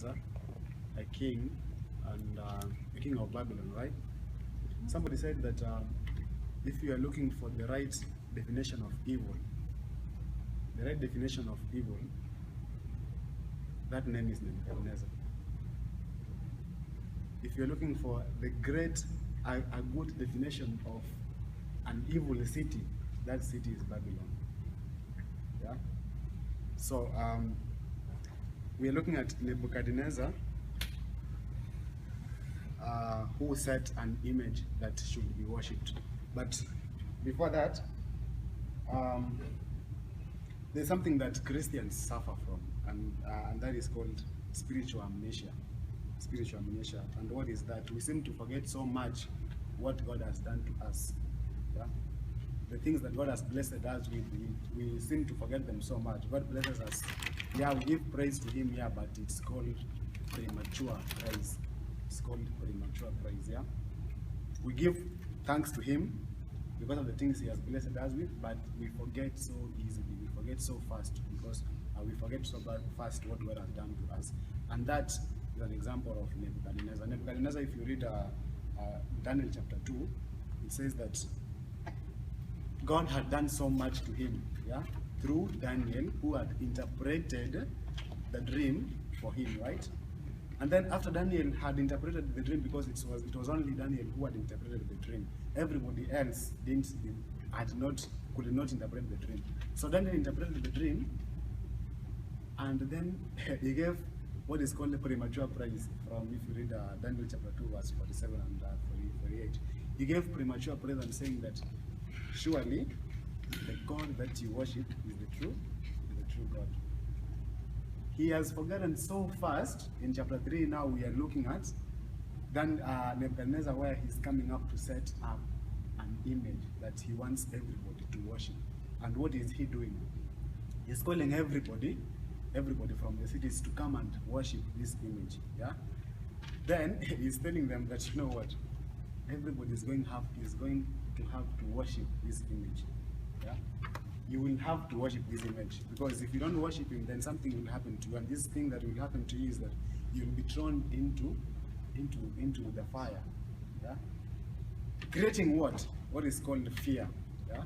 Nebuchadnezzar, a king, and a king of Babylon, right? Somebody said that if you are looking for the right definition of evil, the right definition of evil, that name is Nebuchadnezzar. If you're looking for the great, a good definition of an evil city, that city is Babylon. Yeah. So we are looking at Nebuchadnezzar, who set an image that should be worshipped. But before that, there's something that Christians suffer from, and that is called spiritual amnesia. Spiritual amnesia. And what is that? We seem to forget so much what God has done to us. Yeah? The things that God has blessed us with, we seem to forget them so much. God blesses us. Yeah, we give praise to Him, yeah, but it's called premature praise. It's called premature praise, yeah? We give thanks to Him because of the things He has blessed us with, but we forget so easily. We forget so fast because we forget so fast what God has done to us. And that is an example of Nebuchadnezzar. Nebuchadnezzar, if you read Daniel chapter 2, it says that God had done so much to him, yeah, through Daniel, who had interpreted the dream for him, right? And then after Daniel had interpreted the dream, because it was only Daniel who had interpreted the dream, everybody else could not interpret the dream. So Daniel interpreted the dream, and then he gave what is called the premature praise. From, if you read Daniel chapter 2, verse 47 and 48, he gave premature praise and saying that surely the God that you worship is the true God. He has forgotten so fast. In chapter 3 now we are looking at then Nebuchadnezzar, where he's coming up to set up an image that he wants everybody to worship. And what is he doing? He's calling everybody from the cities to come and worship this image. Yeah. Then he's telling them that, you know what, everybody is going to have to worship this image. Yeah. You will have to worship this image, because if you don't worship him, then something will happen to you. And this thing that will happen to you is that you will be thrown into the fire. Yeah. Creating what? What is called fear. Yeah.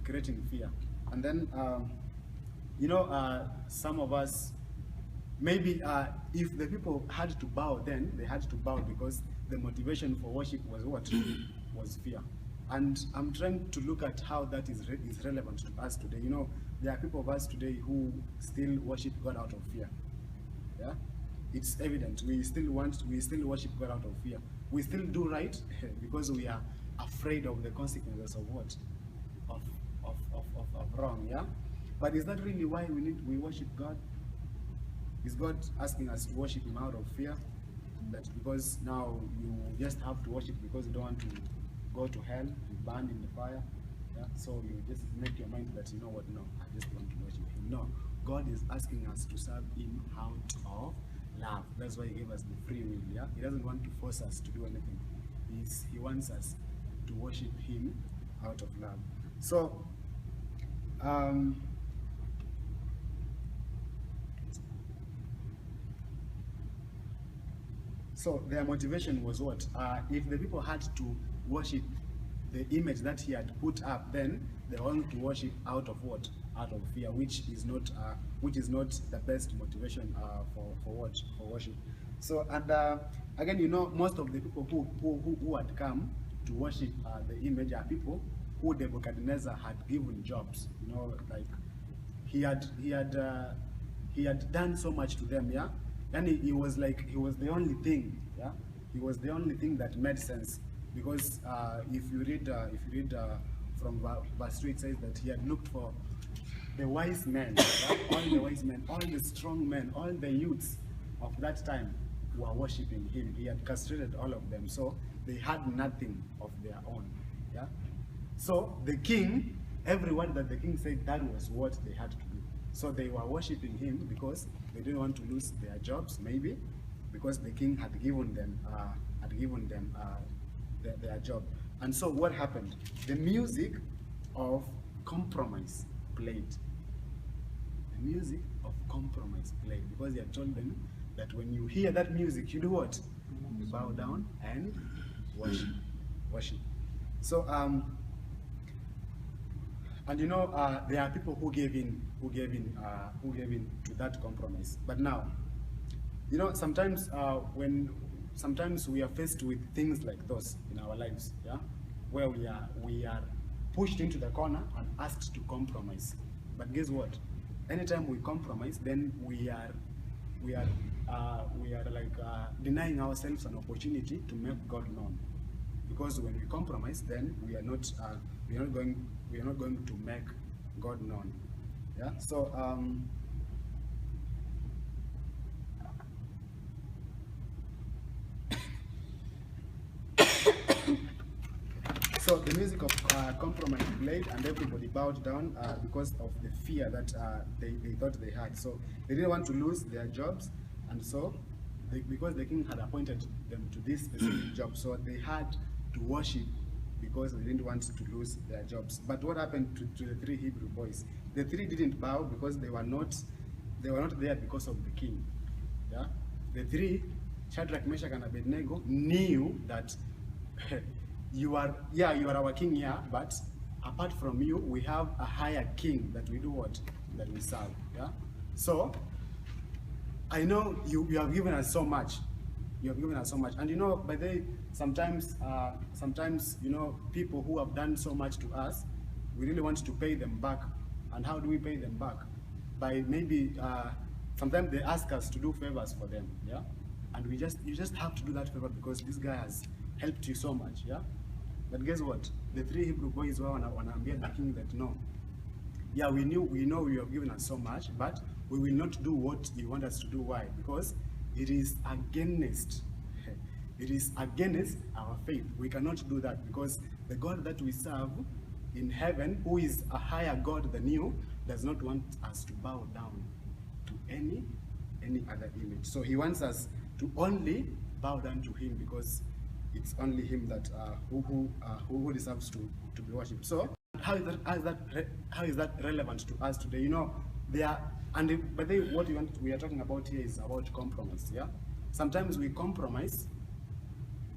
Creating fear. And then some of us, maybe if the people had to bow, then they had to bow because the motivation for worship was what? Was fear. And I'm trying to look at how that is relevant to us today. You know, there are people of us today who still worship God out of fear. Yeah, it's evident. We still worship God out of fear. We still do right because we are afraid of the consequences of what? Of wrong. Yeah. But is that really why we worship God? Is God asking us to worship Him out of fear? That because now you just have to worship because you don't want to go to hell, be burned in the fire? Yeah? So you just make your mind that, you know what, no, I just want to worship Him. No, God is asking us to serve Him out of love. That's why He gave us the free will. Yeah? He doesn't want to force us to do anything. He wants us to worship Him out of love. So their motivation was what? If the people had to worship the image that he had put up, then they want to worship out of what? Out of fear, which is not the best motivation for worship. So, and again, you know, most of the people who had come to worship the image are people who Nebuchadnezzar had given jobs. You know, like he had done so much to them. Yeah. And he was the only thing, yeah. He was the only thing that made sense, because if you read from verse 2, it says that he had looked for the wise men, right? All the wise men, all the strong men, all the youths of that time were worshiping him. He had castrated all of them, so they had nothing of their own, yeah. So the king, every word that the king said, that was what they had to do. So they were worshiping him because they didn't want to lose their jobs, maybe because the king had given them their job. And so what happened? The music of compromise played. The music of compromise played, because he had told them that when you hear that music, you do what? You bow down and worship. Worship. So, and you know, there are people who gave in to that compromise. But now, you know, sometimes sometimes we are faced with things like those in our lives, yeah, where we are pushed into the corner and asked to compromise. But guess what? Anytime we compromise, then we are like denying ourselves an opportunity to make God known. Because when we compromise, then we are not going to make God known. Yeah. So so the music of compromise played, and everybody bowed down because of the fear that they thought they had. So they didn't want to lose their jobs, and so because the king had appointed them to this specific job, so they had to worship because they didn't want to lose their jobs. But what happened to the three Hebrew boys? The three didn't bow because they were not there because of the king. Yeah, the three, Shadrach, Meshach, and Abednego, knew that you are our king, yeah, but apart from you, we have a higher king that we do what? That we serve. Yeah. So I know you have given us so much. You have given us so much. And you know, by the way, sometimes you know, people who have done so much to us, we really want to pay them back. And how do we pay them back? By maybe sometimes they ask us to do favors for them, yeah? And you just have to do that favor because this guy has helped you so much, yeah? But guess what? The three Hebrew boys were wanaambia the king that no. Yeah, we know you have given us so much, but we will not do what you want us to do. Why? Because it is against our faith. We cannot do that because the God that we serve in heaven, who is a higher God than you, does not want us to bow down to any other image. So he wants us to only bow down to him because it's only him that who deserves to be worshipped. So how is that relevant to us today? You know, but what we are talking about here is about compromise. Yeah, sometimes we compromise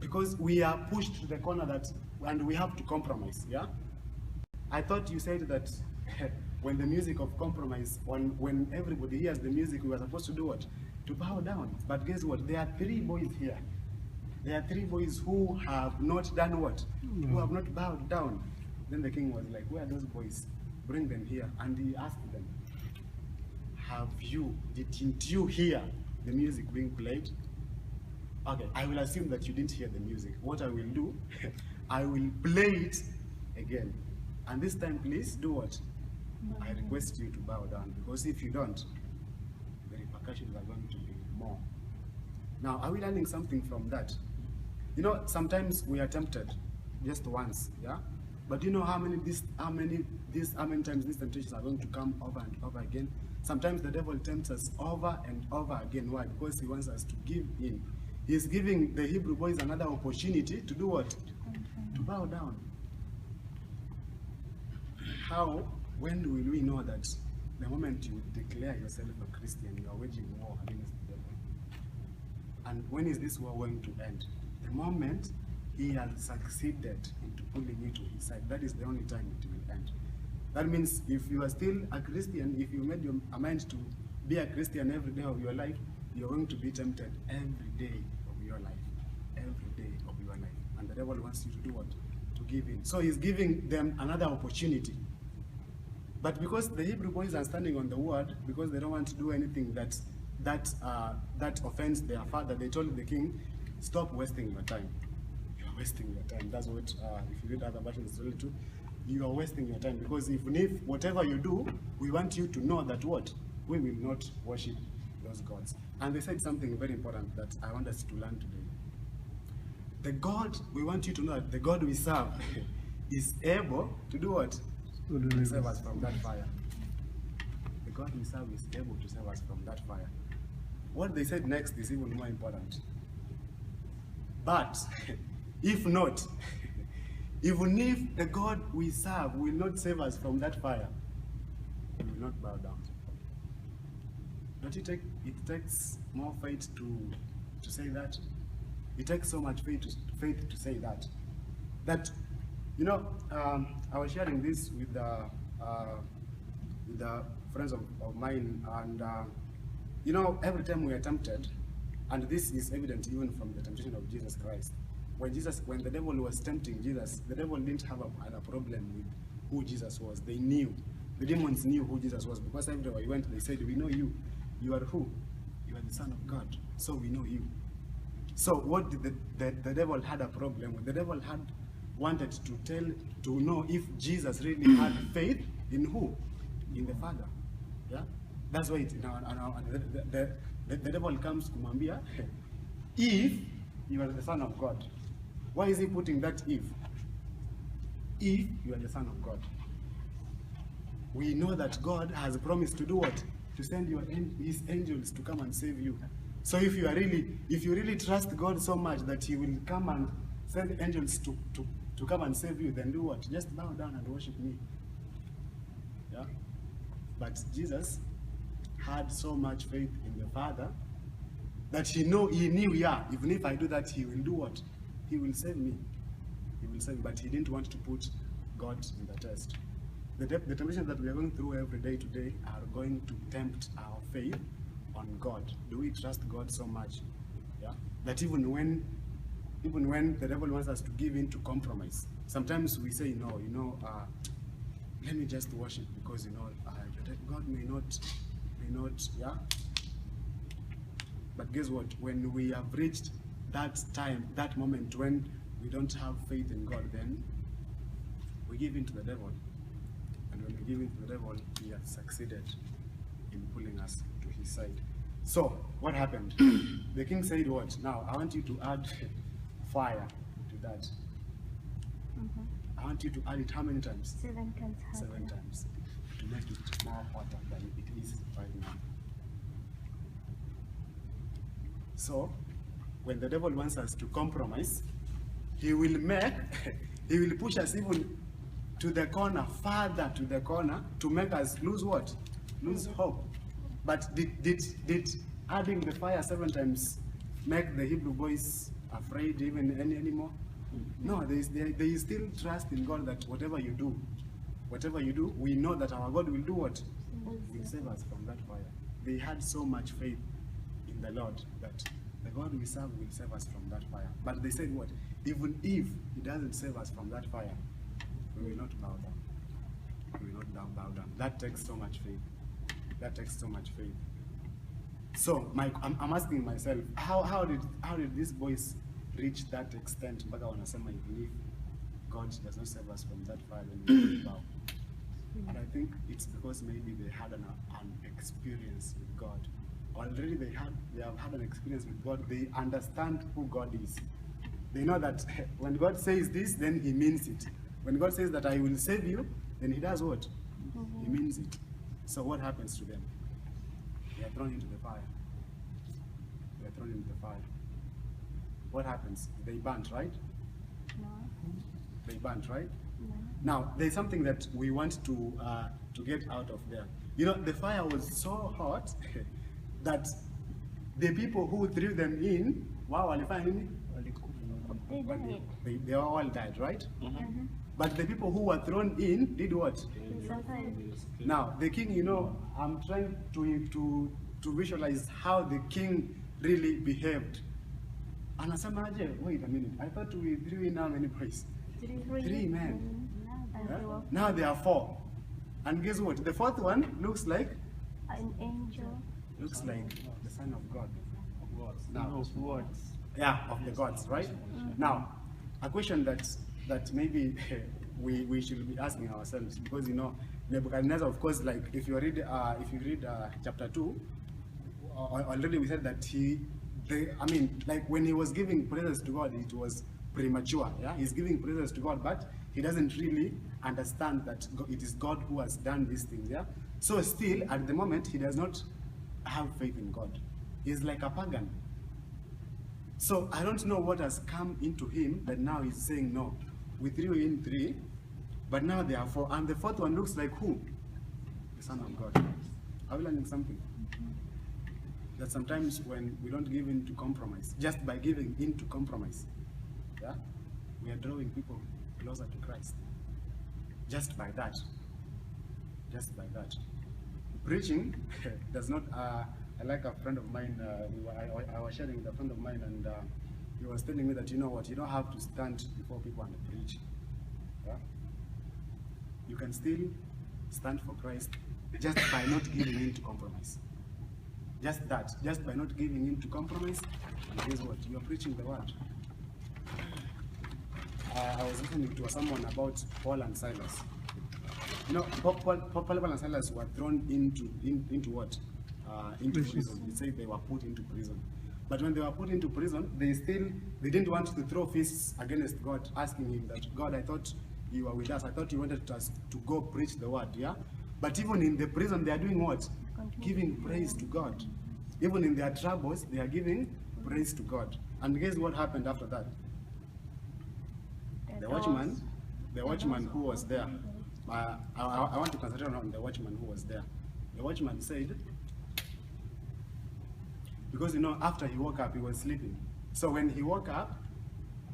because we are pushed to the corner and we have to compromise. Yeah, I thought you said that when the music of compromise, when everybody hears the music, we are supposed to do what? To bow down. But guess what? There are three boys here. There are three boys who have not done what? Who have not bowed down. Then the king was like, where are those boys? Bring them here. And he asked them, didn't you hear the music being played? Okay, I will assume that you didn't hear the music. What I will do, I will play it again. And this time, please do what? I request you to bow down, because if you don't, the repercussions are going to be more. Now, are we learning something from that? You know, sometimes we are tempted just once, yeah? But you know how many times these temptations are going to come over and over again? Sometimes the devil tempts us over and over again. Why? Because he wants us to give in. He's giving the Hebrew boys another opportunity to do what? To bow down. When will we know that the moment you declare yourself a Christian, you are waging war against the devil? And when is this war going to end? The moment he has succeeded into pulling you to his side, that is the only time it will end. That means if you are still a Christian, if you made your mind to be a Christian every day of your life, you're going to be tempted every day of your life. Every day of your life. And the devil wants you to do what? To give in. So he's giving them another opportunity. But because the Hebrew boys are standing on the word, because they don't want to do anything that offends their father, they told the king, stop wasting your time. You are wasting your time. That's what, if you read other versions, it's really true. You are wasting your time, because if whatever you do, we want you to know that what? We will not worship those gods. And they said something very important that I want us to learn today. The God, we want you to know that the God we serve is able to do what? To save us from that fire. The God we serve is able to save us from that fire. What they said next is even more important. But if not, even if the God we serve will not save us from that fire, we will not bow down. Don't you take? It takes more faith to say that. It takes so much faith to say that. That, you know, I was sharing this with the friends of mine, and you know, every time we are tempted, and this is evident even from the temptation of Jesus Christ. When the devil was tempting Jesus, the devil didn't have a problem with who Jesus was. They knew, the demons knew who Jesus was, because everywhere he went, they said, "We know you. You are who? You are the Son of God. So we know you." So what did the devil had a problem with? The devil had wanted to know if Jesus really had faith in who? In the Father. Yeah, that's why the devil comes to Mambia, if you are the Son of God. Why is he putting that if? If you are the Son of God. We know that God has promised to do what? To send his angels to come and save you. So if you really trust God so much that he will come and send angels to come and save you, then do what? Just bow down and worship me. Yeah? But Jesus had so much faith in the Father that he knew, yeah, even if I do that, he will do what? He will save me. He will save me. But he didn't want to put God in the test. The temptations that we are going through every day today are going to tempt our faith on God. Do we trust God so much? Yeah? That even when the devil wants us to give in to compromise, sometimes we say, no, let me just worship, because God may not, yeah. But guess what? When we have reached that time, that moment when we don't have faith in God, then we give in to the devil. And when we give in to the devil, he has succeeded in pulling us to his side. So, what happened? The king said what? Now, I want you to add fire to that. I want you to add it how many times? 7 times. 7 times. To make it more hotter than it is right now. So, when the devil wants us to compromise, he will push us even to the corner, farther to the corner, to make us lose what? Lose hope. But did adding the fire 7 times make the Hebrew boys afraid even anymore? No, they still trust in God that whatever you do, we know that our God will do what? Will save us from that fire. They had so much faith in the Lord that the God we serve will save us from that fire. But they said what? Even if he doesn't save us from that fire, we will not bow down. We will not bow down. That takes so much faith. That takes so much faith. So I'm asking myself, how did these boys reach that extent? Mpaka wanasema even if God does not save us from that fire, then we will bow. And I think it's because maybe they had an experience with God. Already they have had an experience with God. They understand who God is. They know that when God says this, then he means it. When God says that I will save you, then he does what? He means it. So what happens to them? They are thrown into the fire. They are thrown into the fire. What happens? They burnt, right? No. They burnt, right? No. Now, there's something that we want to get out of there. You know, the fire was so hot that the people who threw them in, wow, They died. they all died, right? Mm-hmm. But the people who were thrown in did what? They survived. Now, the king, you know, I'm trying to visualize how the king really behaved. And Asamaje, wait a minute, I thought we threw in how many boys? 3 men. Yeah? Now there are 4. And guess what? The 4th one looks like? An angel. Looks like the Son of God. Now, Yeah, of the gods, right? Now, a question that maybe we should be asking ourselves, because you know, Nebuchadnezzar, of course, like if you read chapter 2, already we said that like when he was giving praises to God, it was premature. Yeah, he's giving praises to God, but he doesn't really understand that it is God who has done these things. Yeah, so still at the moment he does not have faith in God. He's like a pagan. So I don't know what has come into him that now he's saying, no, we threw in 3, but now there are 4. And the 4th one looks like who? The Son of God. Are we learning something? that sometimes when we don't give in to compromise, just by giving in to compromise, yeah, we are drawing people closer to Christ. Just by that. Just by that. Preaching does not, I like a friend of mine, I was sharing with a friend of mine, and he was telling me that, you know what, you don't have to stand before people and preach. Yeah? You can still stand for Christ just by not giving in to compromise. Just that, just by not giving in to compromise, and guess what? You're preaching the word. I was listening to someone about Paul and Silas. You know, Paul and Silas were thrown into what? Into prison. They say they were put into prison. But when they were put into prison, they didn't want to throw fists against God, asking him that, God, I thought you were with us. I thought you wanted us to go preach the word, yeah? But even in the prison, they are doing what? Giving praise to God. Even in their troubles, they are giving praise to God. And guess what happened after that? The watchman who was there, I want to concentrate on the watchman who was there. The watchman said, because you know, after he woke up, he was sleeping. So when he woke up,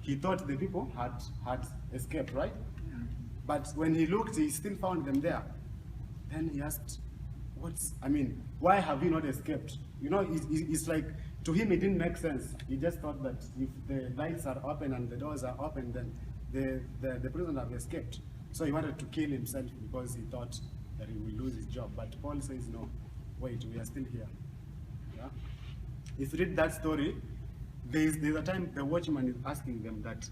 he thought the people had escaped, right? But when he looked, he still found them there. Then he asked, why have you not escaped? You know, it's like, to him it didn't make sense. He just thought that if the lights are open and the doors are open, then the prisoner have escaped. So he wanted to kill himself because he thought that he will lose his job. But Paul says, no, wait, we are still here. Yeah? If you read that story, there's a time the watchman is asking them that,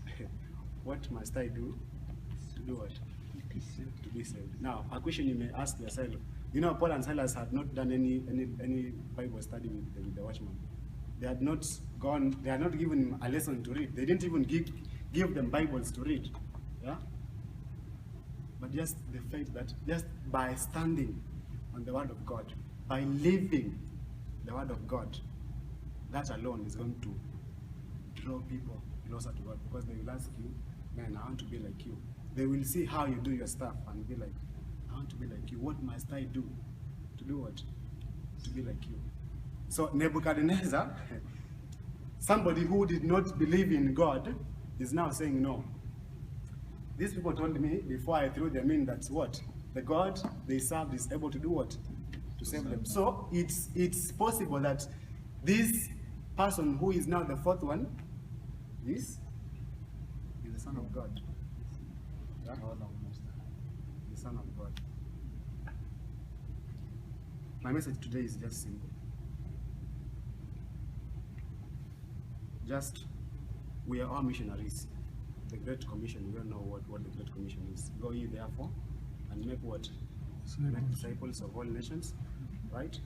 what must I do to do what? To be saved. Now, a question you may ask yourself, you know, Paul and Silas had not done any Bible study with the watchman. They had not given him a lesson to read. They didn't even give them Bibles to read. Yeah? But just the faith that just by standing on the word of God, by living the word of God, that alone is going to draw people closer to God, because they will ask you, man, I want to be like you. They will see how you do your stuff and be like, I want to be like you. What must I do? To do what? To be like you. So Nebuchadnezzar, somebody who did not believe in God, is now saying, no. These people told me before I threw them in that what? The God they served is able to do what? To save them. So it's possible that this person who is now the fourth one is the Son of God. Yeah? The Son of God. My message today is just simple. Just, we are all missionaries. The Great Commission, we don't know what the Great Commission is. Go ye therefore and make what? Make disciples of all nations, right?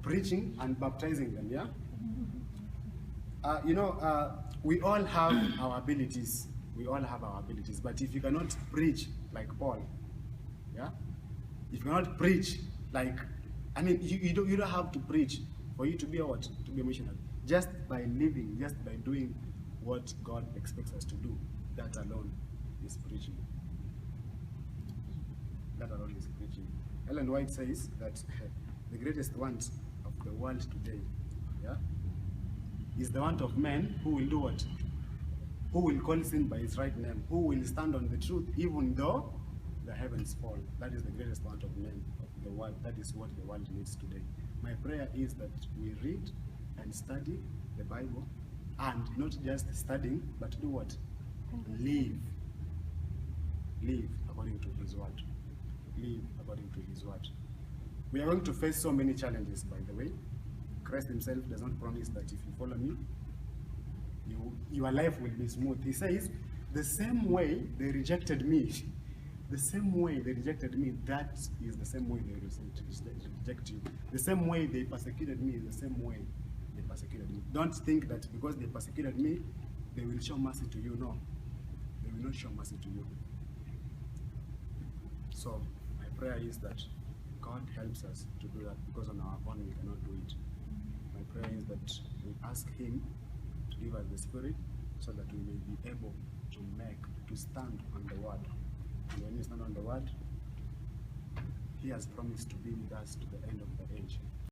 Preaching and baptizing them, yeah? We all have our abilities. We all have our abilities. But if you cannot preach like Paul, yeah? If you cannot preach like, you don't have to preach for you to be a what? To be a missionary. Just by living, just by doing what God expects us to do, that alone is preaching. That alone is preaching. Ellen White says that the greatest want of the world today, yeah, is the want of men who will do what? Who will call sin by its right name, who will stand on the truth even though the heavens fall. That is the greatest want of men of the world. That is what the world needs today. My prayer is that we read and study the Bible, and not just studying, but do what? Live. Live according to His word. Live according to His word. We are going to face so many challenges, by the way. Christ Himself does not promise that if you follow me, your life will be smooth. He says, the same way they rejected me, the same way they rejected me, that is the same way they reject you. The same way they persecuted me is the same way they persecuted me. Don't think that because they persecuted me, they will show mercy to you. No, they will not show mercy to you. So my prayer is that God helps us to do that, because on our own we cannot do it. My prayer is that we ask Him to give us the Spirit so that we may be able to stand on the word. And when we stand on the word, He has promised to be with us to the end of the age.